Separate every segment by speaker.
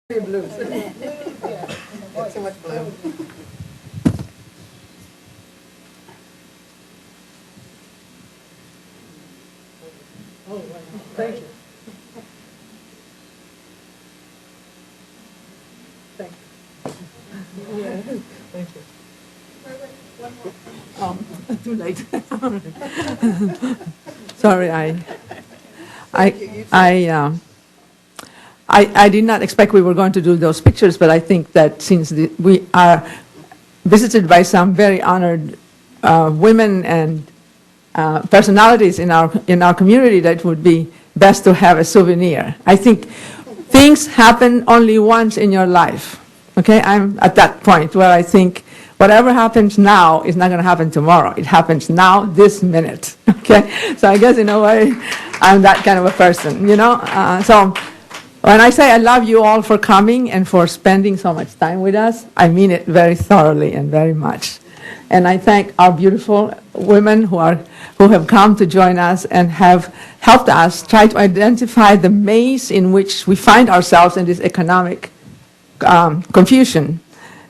Speaker 1: Blues. Too much blue. Oh, wow. Thank you. Thank you. Yeah. Thank you. Too late. Sorry, I did not expect we were going to do those pictures, but I think that since we are visited by some very honored women and personalities in our community, that would be best to have a souvenir. I think things happen only once in your life. Okay, I'm at that point where I think whatever happens now is not going to happen tomorrow. It happens now, this minute. Okay, so I guess in a way, I'm that kind of a person. So. When I say I love you all for coming and for spending so much time with us, I mean it very thoroughly and very much. And I thank our beautiful women who have come to join us and have helped us try to identify the maze in which we find ourselves in this economic confusion.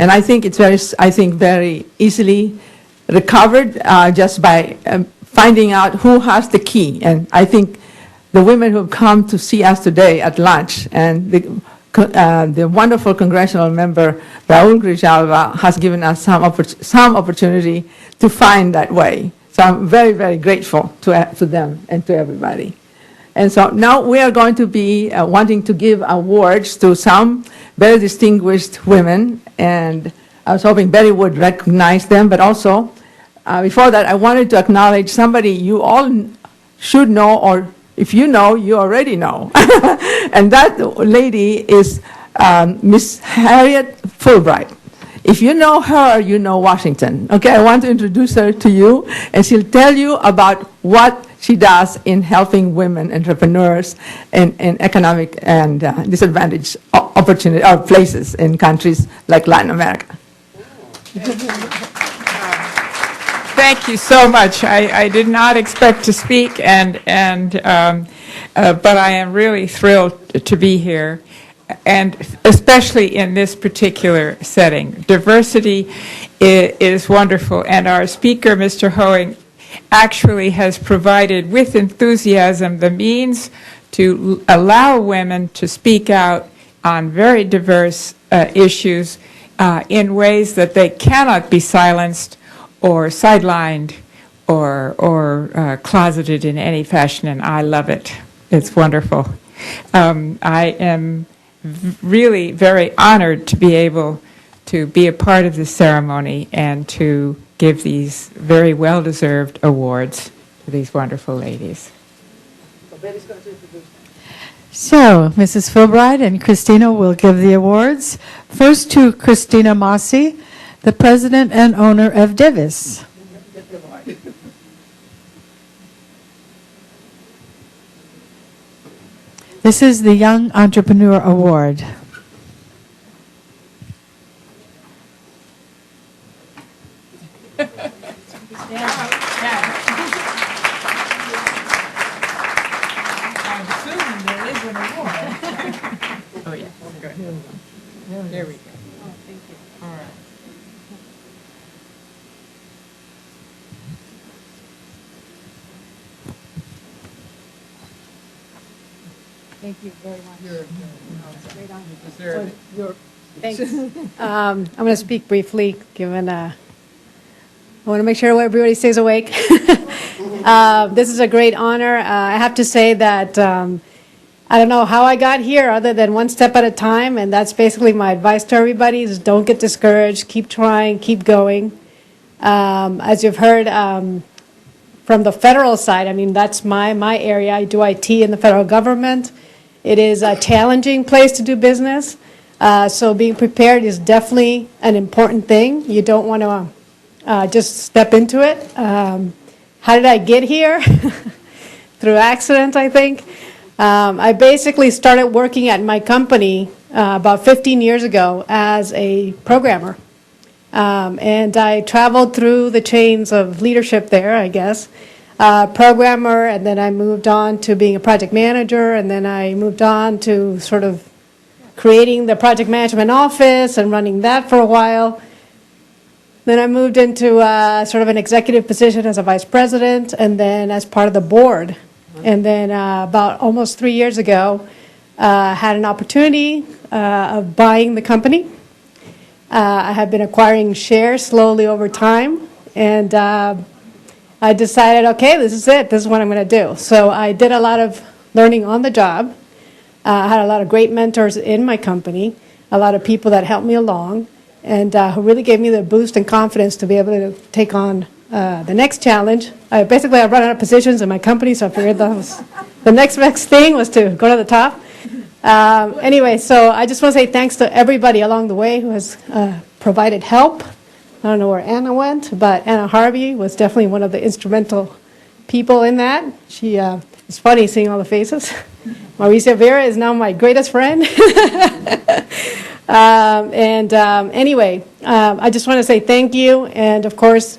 Speaker 1: And I think it's very easily recovered just by finding out who has the key. And I think the women who have come to see us today at lunch and the wonderful congressional member, Raul Grijalva, has given us some opportunity to find that way. So I'm very, very grateful to them and to everybody. And so now we are going to be wanting to give awards to some very distinguished women. And I was hoping Betty would recognize them. But also, before that, I wanted to acknowledge somebody you all should know, or if you know, you already know. And that lady is Miss Harriet Fulbright. If you know her, you know Washington. Okay, I want to introduce her to you, and she'll tell you about what she does in helping women entrepreneurs in economic and disadvantaged opportunity or places in countries like Latin America.
Speaker 2: Thank you so much. I did not expect to speak, but I am really thrilled to be here, and especially in this particular setting. Diversity is wonderful, and our speaker, Mr. Hoeing, actually has provided with enthusiasm the means to allow women to speak out on very diverse issues in ways that they cannot be silenced or sidelined or closeted in any fashion, and I love it. It's wonderful. I am really very honored to be able to be a part of this ceremony and to give these very well-deserved awards to these wonderful ladies.
Speaker 3: So, Mrs. Fulbright and Christina will give the awards. First to Christina Masi, the president and owner of Divis. This is the Young Entrepreneur Award.
Speaker 2: I'm assuming there is an award. Oh, yeah. Good. There we go.
Speaker 1: Oh, thank you.
Speaker 2: All right.
Speaker 4: Thank you very much. Great honor.
Speaker 2: Deserve it.
Speaker 4: Thanks. I'm going to speak briefly, given I want to make sure everybody stays awake. This is a great honor. I have to say that I don't know how I got here other than one step at a time, and that's basically my advice to everybody is don't get discouraged, keep trying, keep going. As you've heard from the federal side, I mean, that's my area. I do IT in the federal government. It is a challenging place to do business. So being prepared is definitely an important thing. You don't want to just step into it. How did I get here? Through accident, I think. I basically started working at my company about 15 years ago as a programmer. And I traveled through the chains of leadership there, I guess. Programmer, and then I moved on to being a project manager, and then I moved on to sort of creating the project management office and running that for a while. Then I moved into sort of an executive position as a vice president and then as part of the board. And then about almost 3 years ago, had an opportunity of buying the company. I have been acquiring shares slowly over time, and I decided, okay, this is it. This is what I'm going to do. So I did a lot of learning on the job. I had a lot of great mentors in my company, a lot of people that helped me along, and who really gave me the boost and confidence to be able to take on the next challenge. I run out of positions in my company, so I figured that was the next thing was to go to the top. Anyway, so I just want to say thanks to everybody along the way who has provided help. I don't know where Anna went, but Anna Harvey was definitely one of the instrumental people in that. It's funny seeing all the faces. Mauricia Vera is now my greatest friend. Anyway, I just want to say thank you. And of course,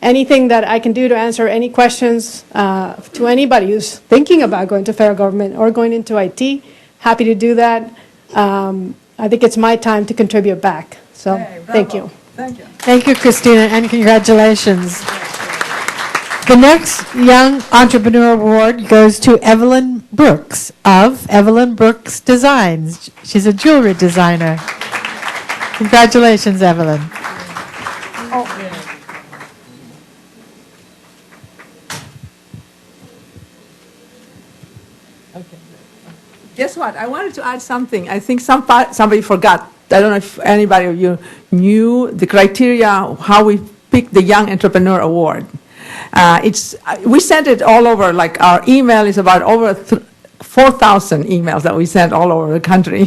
Speaker 4: anything that I can do to answer any questions to anybody who's thinking about going to federal government or going into IT, happy to do that. I think it's my time to contribute back. So thank you.
Speaker 1: Thank you.
Speaker 3: Thank you, Christina, and congratulations. The next Young Entrepreneur Award goes to Evelyn Brooks of Evelyn Brooks Designs. She's a jewelry designer. Congratulations, Evelyn.
Speaker 1: Guess what? I wanted to add something. I think somebody forgot. I don't know if anybody of you knew the criteria, how we picked the Young Entrepreneur Award. We sent it all over, like our email is about over 4,000 emails that we sent all over the country.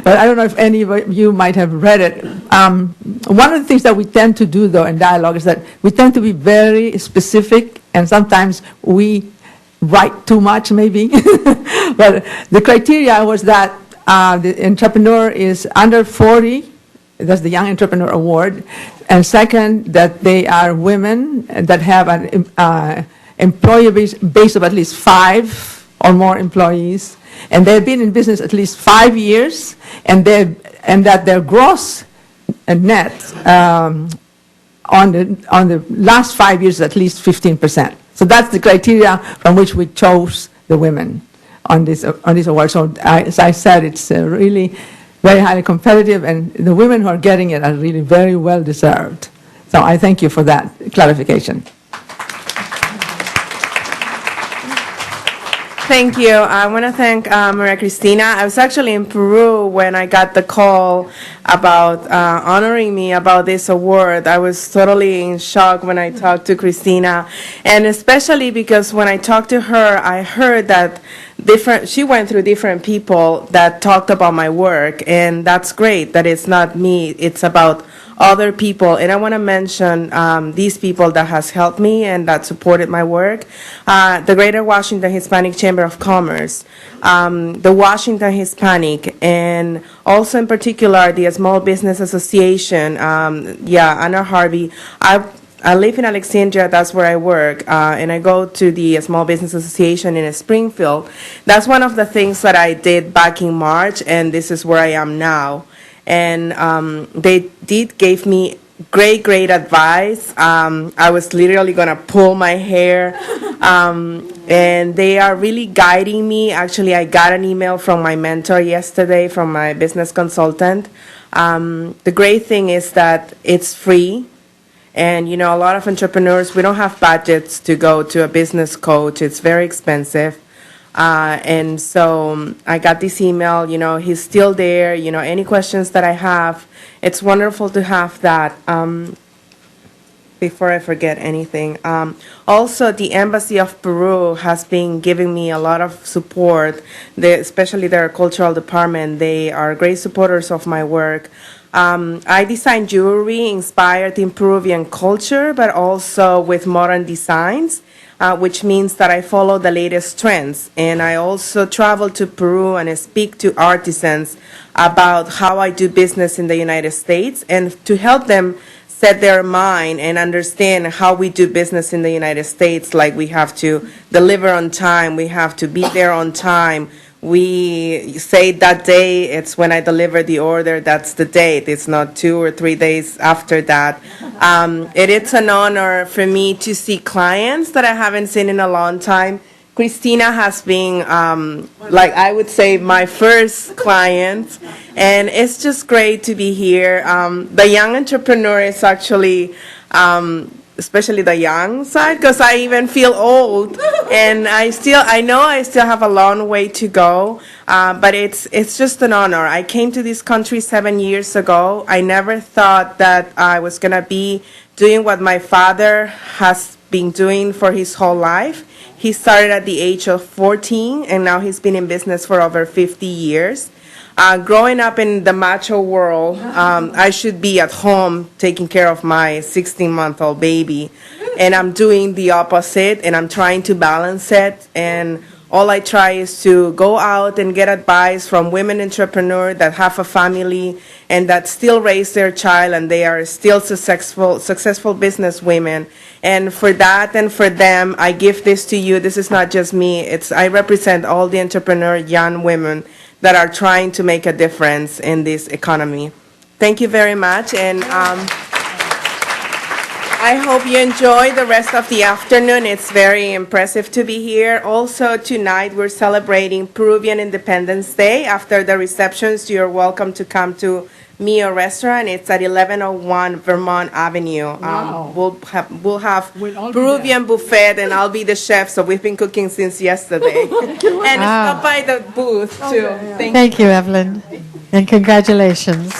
Speaker 1: But I don't know if any of you might have read it. One of the things that we tend to do, though, in dialogue is that we tend to be very specific, and sometimes we write too much, maybe. But the criteria was that the entrepreneur is under 40. That's the Young Entrepreneur Award. And second, that they are women that have an employee base of at least 5 or more employees, and they've been in business at least 5 years, and that their gross net on the last 5 years is at least 15%. So that's the criteria from which we chose the women on this award. So as I said, it's really very highly competitive, and the women who are getting it are really very well deserved. So I thank you for that clarification.
Speaker 5: Thank you. I want to thank Maria Cristina. I was actually in Peru when I got the call about honoring me about this award. I was totally in shock when I talked to Cristina, and especially because when I talked to her, I heard that she went through different people that talked about my work, and that's great that it's not me, it's about other people. And I want to mention these people that has helped me and that supported my work. The Greater Washington Hispanic Chamber of Commerce, the Washington Hispanic, and also in particular the Small Business Association, Anna Harvey. I live in Alexandria, that's where I work, and I go to the Small Business Association in Springfield. That's one of the things that I did back in March, and this is where I am now. And they gave me great advice. I was literally going to pull my hair, and they are really guiding me. Actually, I got an email from my mentor yesterday, from my business consultant. The great thing is that it's free. And, a lot of entrepreneurs, we don't have budgets to go to a business coach. It's very expensive. And so I got this email, he's still there. Any questions that I have, it's wonderful to have that. Before I forget anything. Also, the Embassy of Peru has been giving me a lot of support, especially their cultural department. They are great supporters of my work. I design jewelry inspired in Peruvian culture, but also with modern designs, which means that I follow the latest trends. And I also travel to Peru and I speak to artisans about how I do business in the United States and to help them set their mind and understand how we do business in the United States. Like we have to deliver on time, we have to be there on time, we say that day, it's when I deliver the order, that's the date. It's not 2 or 3 days after that. It is an honor for me to see clients that I haven't seen in a long time. Christina has been, like I would say, my first client, and it's just great to be here. The young entrepreneur is actually, especially the young side, because I even feel old, and I know I still have a long way to go, but it's just an honor. I came to this country 7 years ago. I never thought that I was gonna be doing what my father has been doing for his whole life. He started at the age of 14, and now he's been in business for over 50 years. Growing up in the macho world, I should be at home taking care of my 16-month-old baby. And I'm doing the opposite, and I'm trying to balance it. And all I try is to go out and get advice from women entrepreneurs that have a family and that still raise their child, and they are still successful business women. And for that and for them, I give this to you. This is not just me. I represent all the entrepreneur young women that are trying to make a difference in this economy. Thank you very much, and I hope you enjoy the rest of the afternoon. It's very impressive to be here. Also, tonight we're celebrating Peruvian Independence Day. After the receptions, you're welcome to come to Mio Restaurant. It's at 1101 Vermont Avenue.
Speaker 1: Wow.
Speaker 5: We'll have
Speaker 1: We'll all be
Speaker 5: Peruvian buffet, and I'll be the chef, so we've been cooking since yesterday. And
Speaker 3: Wow.
Speaker 5: stop by the booth, too. Thank you.
Speaker 3: Thank you, Evelyn, and congratulations.